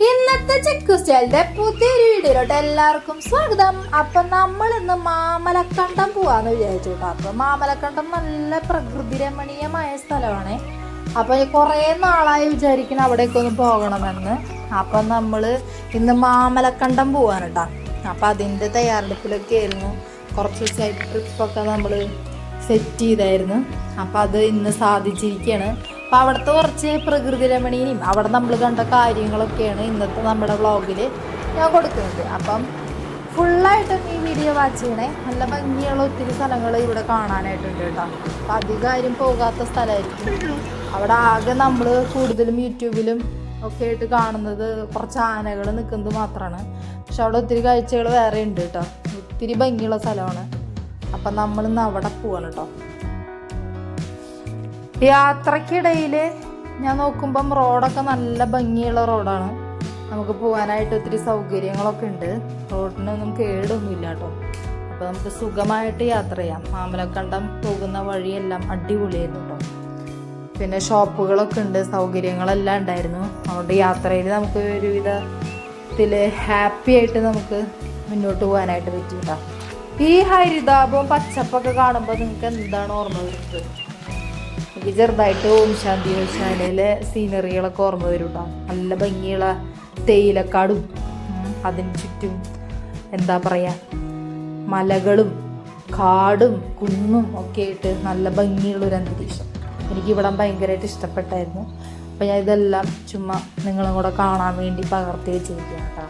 ഇന്നത്തെ ചെക്ക് സ്റ്റൈലിന്റെ പുതിയൊരു വീഡിയോയിലോട്ട് എല്ലാവർക്കും സ്വാഗതം. അപ്പൊ നമ്മൾ ഇന്ന് മാമലക്കണ്ടം പോവാന്ന് വിചാരിച്ചു കേട്ടോ. അപ്പൊ മാമലക്കണ്ടം നല്ല പ്രകൃതി രമണീയമായ സ്ഥലമാണ്. അപ്പൊ കുറെ നാളായി വിചാരിക്കണം അവിടേക്ക് ഒന്ന് പോകണമെന്ന്. അപ്പൊ നമ്മള് ഇന്ന് മാമലക്കണ്ടം പോവാണ് കേട്ടോ. അപ്പൊ അതിന്റെ തയ്യാറെടുപ്പിലൊക്കെ ആയിരുന്നു. കുറച്ച് ദിവസമായിട്ട് ട്രിപ്പൊക്കെ നമ്മള് സെറ്റ് ചെയ്തായിരുന്നു. അപ്പൊ അത് ഇന്ന് സാധിച്ചിരിക്കുകയാണ്. അപ്പം അവിടുത്തെ കുറച്ച് പ്രകൃതി രമണീയും അവിടെ നമ്മൾ കണ്ട കാര്യങ്ങളൊക്കെയാണ് ഇന്നത്തെ നമ്മുടെ വ്ളോഗിൽ ഞാൻ കൊടുക്കുന്നത്. അപ്പം ഫുള്ളായിട്ടും ഈ വീഡിയോ വാച്ച് ചെയ്യണേ. നല്ല ഭംഗിയുള്ള ഒത്തിരി സ്ഥലങ്ങൾ ഇവിടെ കാണാനായിട്ടുണ്ട് കേട്ടോ. അപ്പം അധികം പോകാത്ത സ്ഥലമായിരിക്കും. അവിടെ ആകെ നമ്മൾ കൂടുതലും യൂട്യൂബിലും ഒക്കെ ആയിട്ട് കാണുന്നത് കുറച്ച് ആനകൾ നിൽക്കുന്നത് മാത്രമാണ്. പക്ഷെ അവിടെ ഒത്തിരി കാഴ്ചകൾ വേറെ ഉണ്ട് കേട്ടോ. ഒത്തിരി ഭംഗിയുള്ള സ്ഥലമാണ്. അപ്പം നമ്മളിന്ന് അവിടെ പോവാണ് കേട്ടോ. യാത്രക്കിടയിൽ ഞാൻ നോക്കുമ്പം റോഡൊക്കെ നല്ല ഭംഗിയുള്ള റോഡാണ്. നമുക്ക് പോകാനായിട്ട് ഒത്തിരി സൗകര്യങ്ങളൊക്കെ ഉണ്ട്. റോഡിനൊന്നും കേടൊന്നുമില്ല കേട്ടോ. അപ്പോൾ നമുക്ക് സുഖമായിട്ട് യാത്ര ചെയ്യാം. മാമലക്കണ്ടം പോകുന്ന വഴിയെല്ലാം അടിപൊളിയായിരുന്നു കേട്ടോ. പിന്നെ ഷോപ്പുകളൊക്കെ ഉണ്ട്, സൗകര്യങ്ങളെല്ലാം ഉണ്ടായിരുന്നു. അതുകൊണ്ട് യാത്രയിൽ നമുക്ക് ഒരുവിധത്തിൽ ഹാപ്പി ആയിട്ട് നമുക്ക് മുന്നോട്ട് പോകാനായിട്ട് പറ്റി കേട്ടോ. ഈ ഹരിതാപവും പച്ചപ്പൊക്കെ കാണുമ്പോൾ നിങ്ങൾക്ക് എന്താണ് ഓർമ്മ വരുന്നത്? എനിക്ക് ചെറുതായിട്ട് ഓം ശാന്തി ശാലയിലെ സീനറികളൊക്കെ ഓർമ്മ വരും കേട്ടോ. നല്ല ഭംഗിയുള്ള തേയിലക്കാടും അതിന് ചുറ്റും എന്താ പറയുക, മലകളും കാടും കുന്നും ഒക്കെ ആയിട്ട് നല്ല ഭംഗിയുള്ളൊരു അന്തരീക്ഷം. എനിക്കിവിടെ ഭയങ്കരമായിട്ട് ഇഷ്ടപ്പെട്ടായിരുന്നു. അപ്പോൾ ഞാൻ ഇതെല്ലാം ചുമ്മാ നിങ്ങളും കൂടെ കാണാൻ വേണ്ടി പകർത്തി വെച്ചിരിക്കുകയാണ് കേട്ടോ.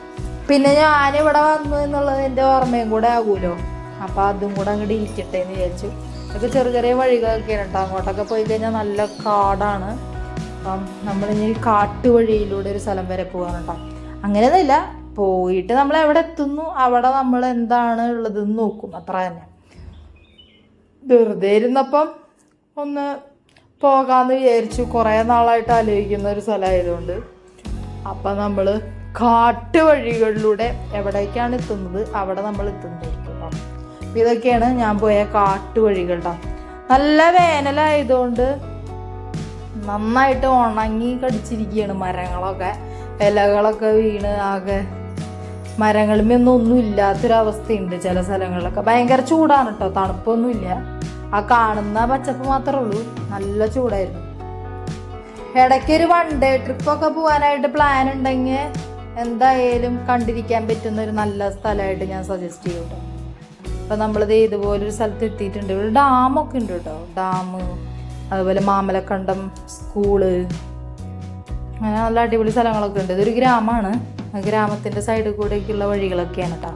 പിന്നെ ഞാനിവിടെ വന്നു എന്നുള്ളത് എൻ്റെ ഓർമ്മയും കൂടെ ആകുമല്ലോ. അപ്പോൾ അതും കൂടെ അങ്ങോട്ട് ഇരിക്കട്ടെ എന്ന് വിചാരിച്ചു. ഇതൊക്കെ ചെറിയ ചെറിയ വഴികളൊക്കെയാണ് കേട്ടോ. അങ്ങോട്ടൊക്കെ പോയി കഴിഞ്ഞാൽ നല്ല കാടാണ്. അപ്പം നമ്മളിനി കാട്ടുവഴിയിലൂടെ ഒരു സ്ഥലം വരെ പോകാൻ കേട്ടോ. അങ്ങനെയൊന്നുമില്ല, പോയിട്ട് നമ്മൾ എവിടെ എത്തുന്നു അവിടെ നമ്മൾ എന്താണ് ഉള്ളതെന്ന് നോക്കും, അത്ര തന്നെ. വെറുതെ ഇരുന്നപ്പം ഒന്ന് പോകാമെന്ന് വിചാരിച്ചു. കുറേ നാളായിട്ട് ആലോചിക്കുന്ന ഒരു സ്ഥലമായതുകൊണ്ട്. അപ്പം നമ്മൾ കാട്ടുവഴികളിലൂടെ എവിടേക്കാണ് എത്തുന്നത് അവിടെ നമ്മൾ എത്തുന്നതായിരിക്കും കേട്ടോ. ഇതൊക്കെയാണ് ഞാൻ പോയ കാട്ടുവഴികൾ കേട്ടോ. നല്ല വേനലായതുകൊണ്ട് നന്നായിട്ട് ഉണങ്ങി കടിച്ചിരിക്കുകയാണ് മരങ്ങളൊക്കെ. ഇലകളൊക്കെ വീണ് ആകെ മരങ്ങളുമൊന്നും ഇല്ലാത്തൊരവസ്ഥയുണ്ട്. ചില സ്ഥലങ്ങളിലൊക്കെ ഭയങ്കര ചൂടാണ് കേട്ടോ. തണുപ്പൊന്നുമില്ല. ആ കാണുന്ന പച്ചപ്പ് മാത്രമേ ഉള്ളൂ. നല്ല ചൂടായിരുന്നു. ഇടയ്ക്കൊരു വൺ ഡേ ട്രിപ്പൊക്കെ പോകാനായിട്ട് പ്ലാൻ ഉണ്ടെങ്കിൽ എന്തായാലും കണ്ടിരിക്കാൻ പറ്റുന്ന ഒരു നല്ല സ്ഥലമായിട്ട് ഞാൻ സജസ്റ്റ് ചെയ്യും കേട്ടോ. അപ്പം നമ്മളിത് ഇതുപോലൊരു സ്ഥലത്ത് എത്തിയിട്ടുണ്ട്. ഇവിടെ ഡാമൊക്കെ ഉണ്ട് കേട്ടോ. ഡാം, അതുപോലെ മാമലക്കണ്ടം സ്കൂള്, അങ്ങനെ നല്ല അടിപൊളി സ്ഥലങ്ങളൊക്കെ ഉണ്ട്. ഇതൊരു ഗ്രാമമാണ്. ഗ്രാമത്തിൻ്റെ സൈഡിൽ കൂടെയൊക്കെയുള്ള വഴികളൊക്കെയാണ് കേട്ടോ.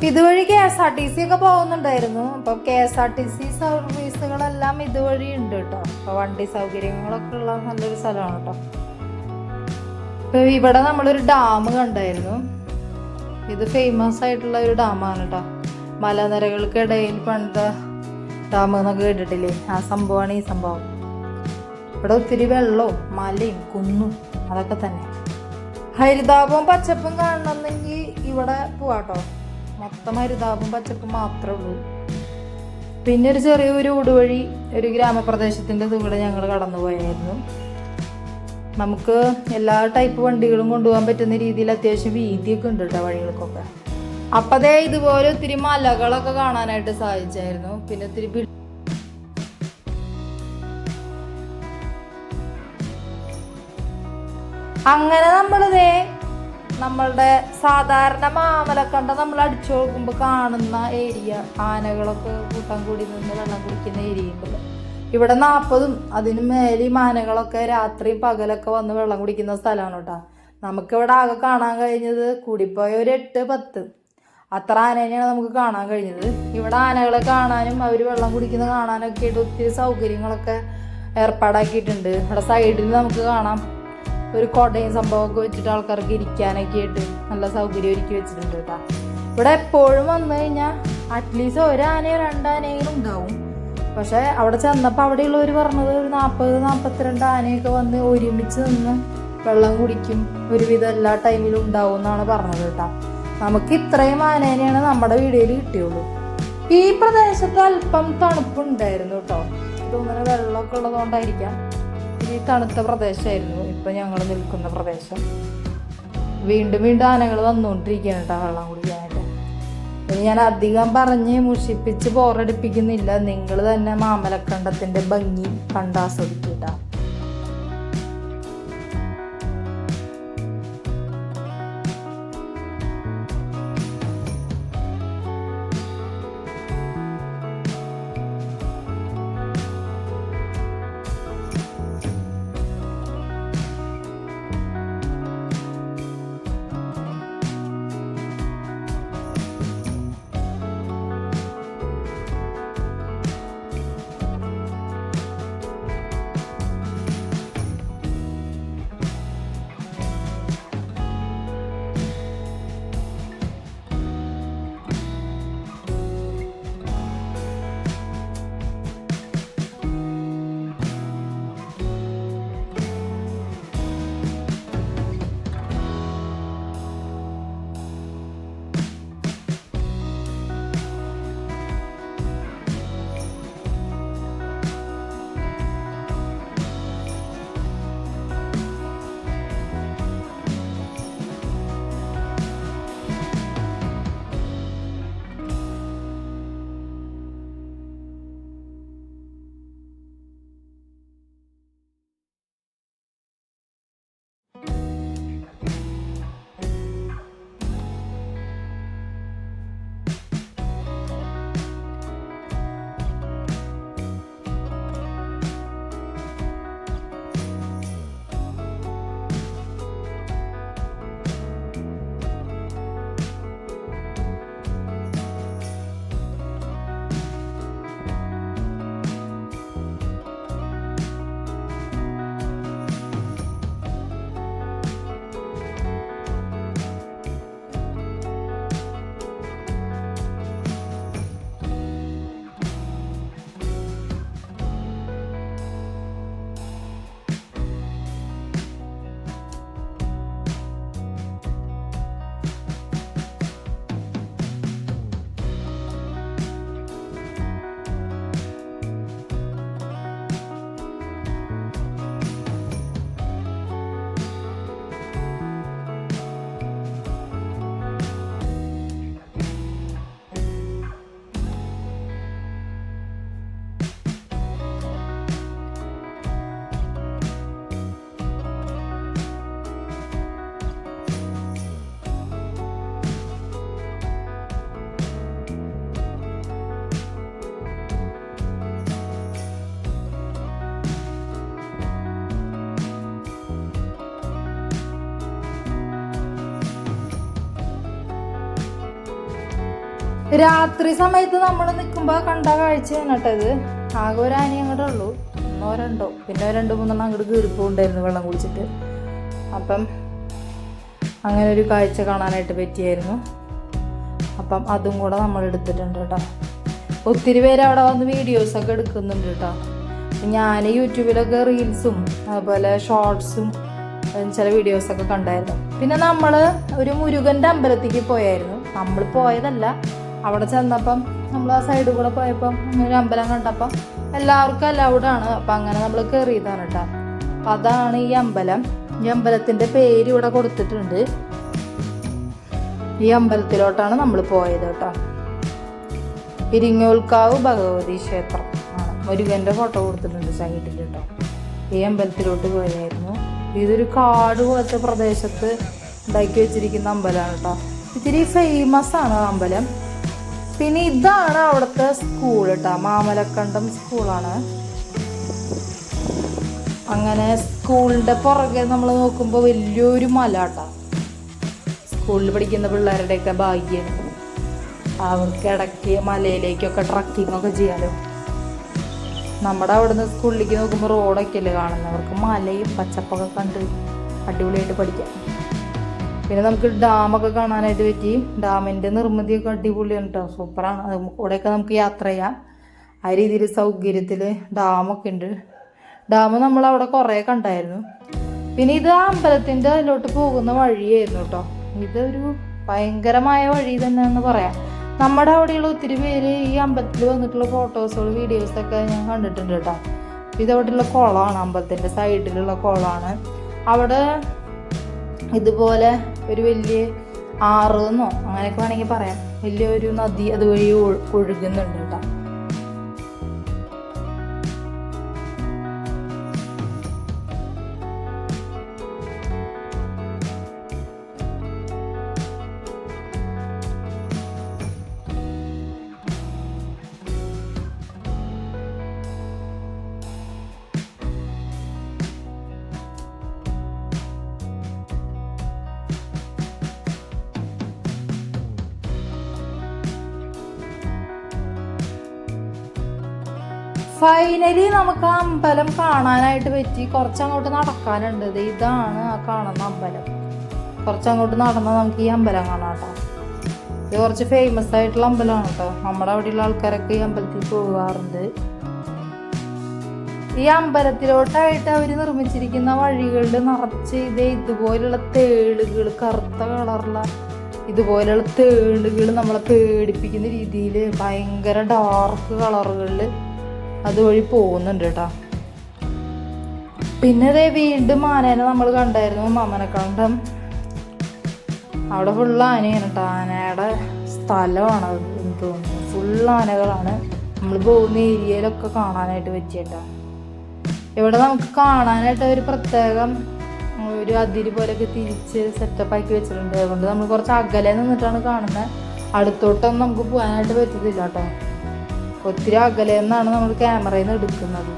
ഇതുവഴി KSRTC ഒക്കെ പോകുന്നുണ്ടായിരുന്നു. അപ്പം KSRTC സർവീസുകളെല്ലാം ഇതുവഴി ഉണ്ട് കേട്ടോ. അപ്പോൾ വണ്ടി സൗകര്യങ്ങളൊക്കെ ഉള്ള നല്ലൊരു സ്ഥലമാണ് കേട്ടോ. ഇപ്പോൾ ഇവിടെ നമ്മളൊരു ഡാം കണ്ടായിരുന്നു. ഇത് ഫേമസ് ആയിട്ടുള്ള ഒരു ഡാമാണ് കേട്ടോ. മലനിരകൾക്കിടയിൽ പണിത ഡാം എന്നൊക്കെ കേട്ടിട്ടില്ലേ? ആ സംഭവമാണ് ഈ സംഭവം. ഇവിടെ ഒത്തിരി വെള്ളവും മലയും കുന്നും അതൊക്കെ തന്നെ. ഹരിതാപവും പച്ചപ്പും കാണണമെന്നെങ്കിൽ ഇവിടെ പോവാട്ടോ. മൊത്തം ഹരിതാപവും പച്ചപ്പും മാത്രമേ ഉള്ളൂ. പിന്നെ ഒരു ചെറിയൊരു ഊടുവഴി ഒരു ഗ്രാമപ്രദേശത്തിൻ്റെ കൂടെ ഞങ്ങൾ കടന്നു പോയായിരുന്നു. നമുക്ക് എല്ലാ ടൈപ്പ് വണ്ടികളും കൊണ്ടുപോകാൻ പറ്റുന്ന രീതിയിൽ അത്യാവശ്യം വീതിയൊക്കെ ഉണ്ട് കേട്ടോ വഴികൾക്കൊക്കെ. അപ്പം അതേ ഇതുപോലെ ഒത്തിരി മലകളൊക്കെ കാണാനായിട്ട് സാധിച്ചായിരുന്നു. പിന്നെ ഒത്തിരി അങ്ങനെ നമ്മളുടെ സാധാരണ മാമലക്കണ്ടം നമ്മൾ അടിച്ചു നോക്കുമ്പോൾ കാണുന്ന ഏരിയ, ആനകളൊക്കെ കൂട്ടം കൂടി നിന്ന് വെള്ളം കുടിക്കുന്ന ഏരിയ ഉണ്ടല്ലോ. ഇവിടെ 40ഉം അതിന് മേലെ ആനകളൊക്കെ രാത്രിയും പകലൊക്കെ വന്ന് വെള്ളം കുടിക്കുന്ന സ്ഥലമാണ് കേട്ടോ. നമുക്കിവിടെ ആകെ കാണാൻ കഴിഞ്ഞത് കൂടിപ്പോയ ഒരു 8-10 അത്ര ആനേനെയാണ് നമുക്ക് കാണാൻ കഴിഞ്ഞത്. ഇവിടെ ആനകളെ കാണാനും അവർ വെള്ളം കുടിക്കുന്ന കാണാനൊക്കെ ആയിട്ട് ഒത്തിരി സൗകര്യങ്ങളൊക്കെ ഏർപ്പാടാക്കിയിട്ടുണ്ട്. ഇവിടെ സൈഡിൽ നമുക്ക് കാണാം ഒരു കൊടയും സംഭവമൊക്കെ വെച്ചിട്ട് ആൾക്കാർക്ക് ഇരിക്കാനൊക്കെ ആയിട്ട് നല്ല സൗകര്യം ഒരുക്കി വെച്ചിട്ടുണ്ട് കേട്ടോ. ഇവിടെ എപ്പോഴും വന്നു കഴിഞ്ഞാൽ അറ്റ്ലീസ്റ്റ് ഒരു ആനയോ 2 ആനയെങ്കിലും ഉണ്ടാവും. പക്ഷേ അവിടെ ചെന്നപ്പോൾ അവിടെയുള്ളവർ പറഞ്ഞത് ഒരു 40-42 ആനയൊക്കെ വന്ന് ഒരുമിച്ച് നിന്ന് വെള്ളം കുടിക്കും, ഒരുവിധം എല്ലാ ടൈമിലും ഉണ്ടാവും എന്നാണ് പറഞ്ഞത് കേട്ടോ. നമുക്ക് ഇത്രയും ആനേനെയാണ് നമ്മുടെ വീഡിയോയിൽ കിട്ടിയുള്ളൂ. ഈ പ്രദേശത്ത് അല്പം തണുപ്പുണ്ടായിരുന്നു കേട്ടോ. തോന്നുന്ന വെള്ളമൊക്കെ ഉള്ളതുകൊണ്ടായിരിക്കാം. ഈ തണുത്ത പ്രദേശമായിരുന്നു. ഇപ്പം ഇപ്പോൾ ഞങ്ങൾ നിൽക്കുന്ന പ്രദേശം. വീണ്ടും വീണ്ടും ആനകൾ വന്നുകൊണ്ടിരിക്കുകയാണ് കേട്ടോ വെള്ളം കുടിക്കാനായിട്ട്. ഇനി ഞാൻ അധികം പറഞ്ഞ് മുഷിപ്പിച്ച് ബോറടിപ്പിക്കുന്നില്ല. നിങ്ങൾ തന്നെ മാമലക്കണ്ടത്തിൻ്റെ ഭംഗി കണ്ടാസ്വദിക്കുക. രാത്രി സമയത്ത് നമ്മൾ നിൽക്കുമ്പോൾ കണ്ട കാഴ്ചയാണ് കേട്ടോ ഇത്. ആകെ ഒരു ആന അങ്ങോട്ടേ ഉള്ളൂ, ഒന്നോ രണ്ടോ, പിന്നെ 2-3 അങ്ങോട്ട് കീറിപ്പോണ്ടായിരുന്നു വെള്ളം കുടിച്ചിട്ട്. അപ്പം അങ്ങനെ ഒരു കാഴ്ച കാണാനായിട്ട് പറ്റിയായിരുന്നു. അപ്പം അതും കൂടെ നമ്മൾ എടുത്തിട്ടുണ്ട് കേട്ടോ. ഒത്തിരി പേര് അവിടെ വന്ന് വീഡിയോസൊക്കെ എടുക്കുന്നുണ്ട് കേട്ടോ. ഞാൻ യൂട്യൂബിലൊക്കെ റീൽസും അതുപോലെ ഷോർട്സും ചില വീഡിയോസൊക്കെ കണ്ടായിരുന്നു. പിന്നെ നമ്മൾ ഒരു മുരുകൻ്റെ അമ്പലത്തേക്ക് പോയായിരുന്നു. നമ്മൾ പോയതല്ല, അവിടെ ചെന്നപ്പം നമ്മൾ ആ സൈഡിൽ കൂടെ പോയപ്പം ഒരു അമ്പലം കണ്ടപ്പം എല്ലാവർക്കും അലൗഡാണ്. അപ്പം അങ്ങനെ നമ്മൾ കയറിയതാണ് കേട്ടോ. അപ്പം അതാണ് ഈ അമ്പലം. ഈ അമ്പലത്തിൻ്റെ പേര് ഇവിടെ കൊടുത്തിട്ടുണ്ട്. ഈ അമ്പലത്തിലോട്ടാണ് നമ്മൾ പോയത് കേട്ടോ. ഇരിങ്ങോൽക്കാവ് ഭഗവതി ക്ഷേത്രം ആണ്. മുരുകൻ്റെ ഫോട്ടോ കൊടുത്തിട്ടുണ്ട് സൈഡിൽ കേട്ടോ. ഈ അമ്പലത്തിലോട്ട് പോയായിരുന്നു. ഇതൊരു കാട് പോലത്തെ പ്രദേശത്ത് ഉണ്ടാക്കി വെച്ചിരിക്കുന്ന അമ്പലമാണ് കേട്ടോ. ഇത്തിരി ഫേമസ് ആണ് അമ്പലം. പിന്നെ ഇതാണ് അവിടുത്തെ സ്കൂൾ കേട്ടോ, മാമലക്കണ്ടം സ്കൂളാണ്. അങ്ങനെ സ്കൂളിൻ്റെ പുറകെ നമ്മൾ നോക്കുമ്പോൾ വലിയൊരു മല കേട്ടോ. സ്കൂളിൽ പഠിക്കുന്ന പിള്ളേരുടെയൊക്കെ ഭാഗ്യം, അവർക്ക് ഇടയ്ക്ക് മലയിലേക്കൊക്കെ ട്രക്കിങ്ങൊക്കെ ചെയ്യാലോ. നമ്മുടെ അവിടുന്ന് സ്കൂളിലേക്ക് നോക്കുമ്പോൾ റോഡൊക്കെ അല്ലേ കാണുന്നത്. അവർക്ക് മലയും പച്ചപ്പൊക്കെ കണ്ട് അടിപൊളിയായിട്ട് പഠിക്കാം. പിന്നെ നമുക്ക് ഡാമൊക്കെ കാണാനായിട്ട് പറ്റി. ഡാമിൻ്റെ നിർമ്മിതിയൊക്കെ അടിപൊളിയാണ് കേട്ടോ, സൂപ്പറാണ്. അവിടെയൊക്കെ നമുക്ക് യാത്ര ചെയ്യാം. ആ രീതിയിൽ സൗകര്യത്തിൽ ഡാമൊക്കെ ഉണ്ട്. ഡാം നമ്മളവിടെ കുറേ കണ്ടായിരുന്നു. പിന്നെ ഇത് അമ്പലത്തിൻ്റെ അതിലോട്ട് പോകുന്ന വഴിയായിരുന്നു കേട്ടോ. ഇതൊരു ഭയങ്കരമായ വഴി തന്നെയെന്ന് പറയാം. നമ്മുടെ അവിടെയുള്ള ഒത്തിരി പേര് ഈ അമ്പലത്തിൽ വന്നിട്ടുള്ള ഫോട്ടോസുകൾ വീഡിയോസൊക്കെ ഞാൻ കണ്ടിട്ടുണ്ട് കേട്ടോ. ഇതവിടെയുള്ള കുളമാണ്, അമ്പലത്തിൻ്റെ സൈഡിലുള്ള കുളമാണ്. അവിടെ ഇതുപോലെ ഒരു വലിയ ആറെന്നോ അങ്ങനെയൊക്കെ വേണമെങ്കിൽ പറയാം, വലിയൊരു നദി അതുവഴി ഒഴുകുന്നുണ്ട് കേട്ടോ. ഫൈനലി നമുക്ക് ആ അമ്പലം കാണാനായിട്ട് പറ്റി. കുറച്ചങ്ങോട്ട് നടക്കാനുണ്ട്. ഇതാണ് ആ കാണുന്ന അമ്പലം. കുറച്ചങ്ങോട്ട് നടന്നാൽ നമുക്ക് ഈ അമ്പലം കാണാം കേട്ടോ. ഇത് കുറച്ച് ഫേമസ് ആയിട്ടുള്ള അമ്പലമാണ് കേട്ടോ. നമ്മുടെ അവിടെയുള്ള ആൾക്കാരൊക്കെ ഈ അമ്പലത്തിൽ പോകാറുണ്ട്. ഈ അമ്പലത്തിലോട്ടായിട്ട് അവർ നിർമ്മിച്ചിരിക്കുന്ന വഴികളിൽ നിറച്ച് ഇതുപോലുള്ള തേളുകൾ, കറുത്ത കളറുള്ള ഇതുപോലെയുള്ള തേളുകൾ നമ്മളെ പേടിപ്പിക്കുന്ന രീതിയിൽ ഭയങ്കര ഡാർക്ക് കളറുകളിൽ അതുവഴി പോകുന്നുണ്ട് കേട്ടോ. പിന്നെ വീണ്ടും ആനേനെ നമ്മൾ കണ്ടായിരുന്നു, മാമലക്കണ്ടം. അവിടെ ഫുള്ള് ആനയാണ് കേട്ടോ. ആനയുടെ സ്ഥലമാണ് എന്ന് തോന്നുന്നു. ഫുള്ള് ആനകളാണ്. നമ്മൾ പോകുന്ന ഏരിയയിലൊക്കെ കാണാനായിട്ട് പറ്റിയിട്ടാ. ഇവിടെ നമുക്ക് കാണാനായിട്ട് ഒരു പ്രത്യേകം ഒരു അതിര് പോലെയൊക്കെ തിരിച്ച് സെറ്റപ്പ് ആക്കി വെച്ചിട്ടുണ്ട്. അതുകൊണ്ട് നമ്മൾ കുറച്ച് അകലെ നിന്നിട്ടാണ് കാണുന്നത്. അടുത്തോട്ടൊന്നും നമുക്ക് പോകാനായിട്ട് പറ്റത്തില്ല കേട്ടോ. ഒത്തിരി അകലെ നിന്നാണ് നമ്മൾ ക്യാമറയിൽ നിന്ന് എടുക്കുന്നത്.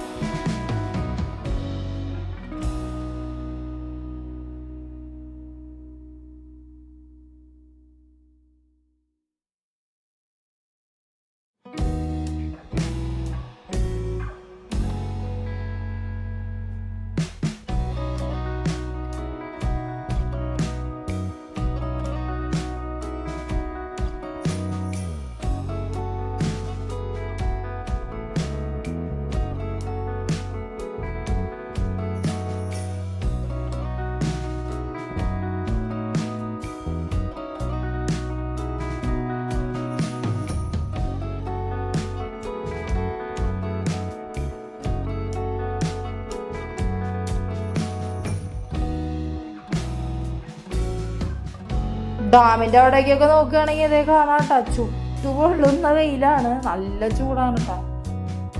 ഡാമിൻ്റെ അവിടേക്കൊക്കെ നോക്കുകയാണെങ്കിൽ ഇതേ കാണാം കേട്ടോ. ചുട്ടുപൊള്ളുന്ന വെയിലാണ്. നല്ല ചൂടാണ് കേട്ടോ.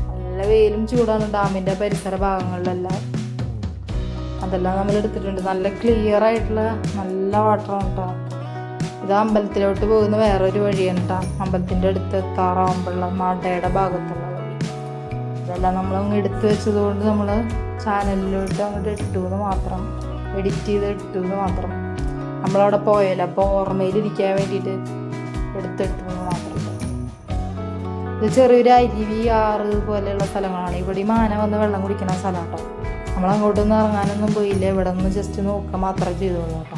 നല്ല വെയിലും ചൂടാണ് ഡാമിൻ്റെ പരിസര ഭാഗങ്ങളിലെല്ലാം. അതെല്ലാം നമ്മൾ എടുത്തിട്ടുണ്ട്. നല്ല ക്ലിയർ ആയിട്ടുള്ള നല്ല വാട്ടറാണ് കേട്ടോ. ഇത് അമ്പലത്തിലോട്ട് പോകുന്ന വേറൊരു വഴിയാണ് കേട്ടോ. അമ്പലത്തിൻ്റെ അടുത്ത് എത്താറാവുമ്പോഴുള്ള നടയുടെ ഭാഗത്തുള്ള വഴി. ഇതെല്ലാം നമ്മളങ്ങ് എടുത്തു വെച്ചത് കൊണ്ട് നമ്മൾ ചാനലിലോട്ട് അങ്ങോട്ട് ഇട്ടു എന്ന് മാത്രം, എഡിറ്റ് ചെയ്ത് ഇട്ടു എന്ന് മാത്രം. നമ്മളവിടെ പോയല്ലോ, അപ്പോൾ ഓർമ്മയിലിരിക്കാൻ വേണ്ടിയിട്ട് എടുത്തിട്ടു മാത്രമല്ല. ഇത് ചെറിയൊരു അരുവി, ആറ് പോലെയുള്ള സ്ഥലങ്ങളാണ്. ഇവിടെ മാന വന്ന് വെള്ളം കുടിക്കുന്ന സ്ഥലം കേട്ടോ. നമ്മളങ്ങോട്ടൊന്നും ഇറങ്ങാനൊന്നും പോയില്ല. ഇവിടെ നിന്ന് ജസ്റ്റ് നോക്കുക മാത്രമേ ചെയ്തോളൂ കേട്ടോ.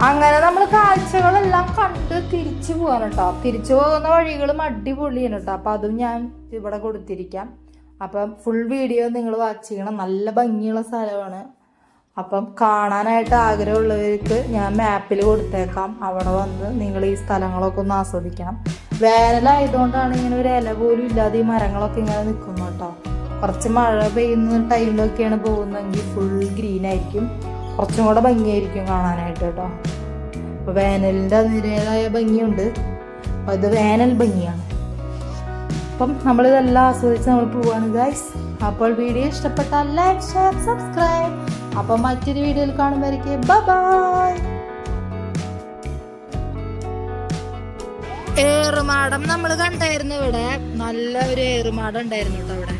അങ്ങനെ നമ്മൾ കാഴ്ചകളെല്ലാം കണ്ട് തിരിച്ചു പോകാൻ കേട്ടോ. തിരിച്ചു പോകുന്ന വഴികളും അടിപൊളിയാണ് കേട്ടോ. അപ്പം അതും ഞാൻ ഇവിടെ കൊടുത്തിരിക്കാം. അപ്പം ഫുൾ വീഡിയോ നിങ്ങൾ വാച്ച് ചെയ്യണം. നല്ല ഭംഗിയുള്ള സ്ഥലമാണ്. അപ്പം കാണാനായിട്ട് ആഗ്രഹമുള്ളവർക്ക് ഞാൻ മാപ്പിൽ കൊടുത്തേക്കാം. അവിടെ വന്ന് നിങ്ങൾ ഈ സ്ഥലങ്ങളൊക്കെ ഒന്ന് ആസ്വദിക്കണം. വേനലായതുകൊണ്ടാണ് ഇങ്ങനെ ഒരു ഇല പോലും ഇല്ലാതെ ഈ മരങ്ങളൊക്കെ ഇങ്ങനെ നിൽക്കുന്നു കേട്ടോ. കുറച്ച് മഴ പെയ്യുന്ന ടൈമിലൊക്കെയാണ് പോകുന്നതെങ്കിൽ ഫുൾ ഗ്രീൻ ആയിരിക്കും. കുറച്ചും കൂടെ ഭംഗിയായിരിക്കും കാണാനായിട്ട് കേട്ടോ. അപ്പോൾ വേനലിൻ്റെ അതിൻ്റേതായ ഭംഗിയുണ്ട്. അപ്പോൾ ഇത് വേനൽ ഭംഗിയാണ്. അപ്പം നമ്മളിതെല്ലാം ആസ്വദിച്ച് നമ്മൾ പോവാണ് ഗൈസ്. അപ്പോൾ വീഡിയോ ഇഷ്ടപ്പെട്ടാൽ ലൈക്ക്, ഷെയർ, സബ്സ്ക്രൈബ്. അപ്പം മറ്റൊരു വീഡിയോയിൽ കാണുമ്പോഴേക്കും ബൈ. ഏറുമാടം നമ്മൾ കണ്ടായിരുന്നു. ഇവിടെ നല്ല ഒരു ഏറുമാടം ഉണ്ടായിരുന്നു കേട്ടോ. ഇവിടെ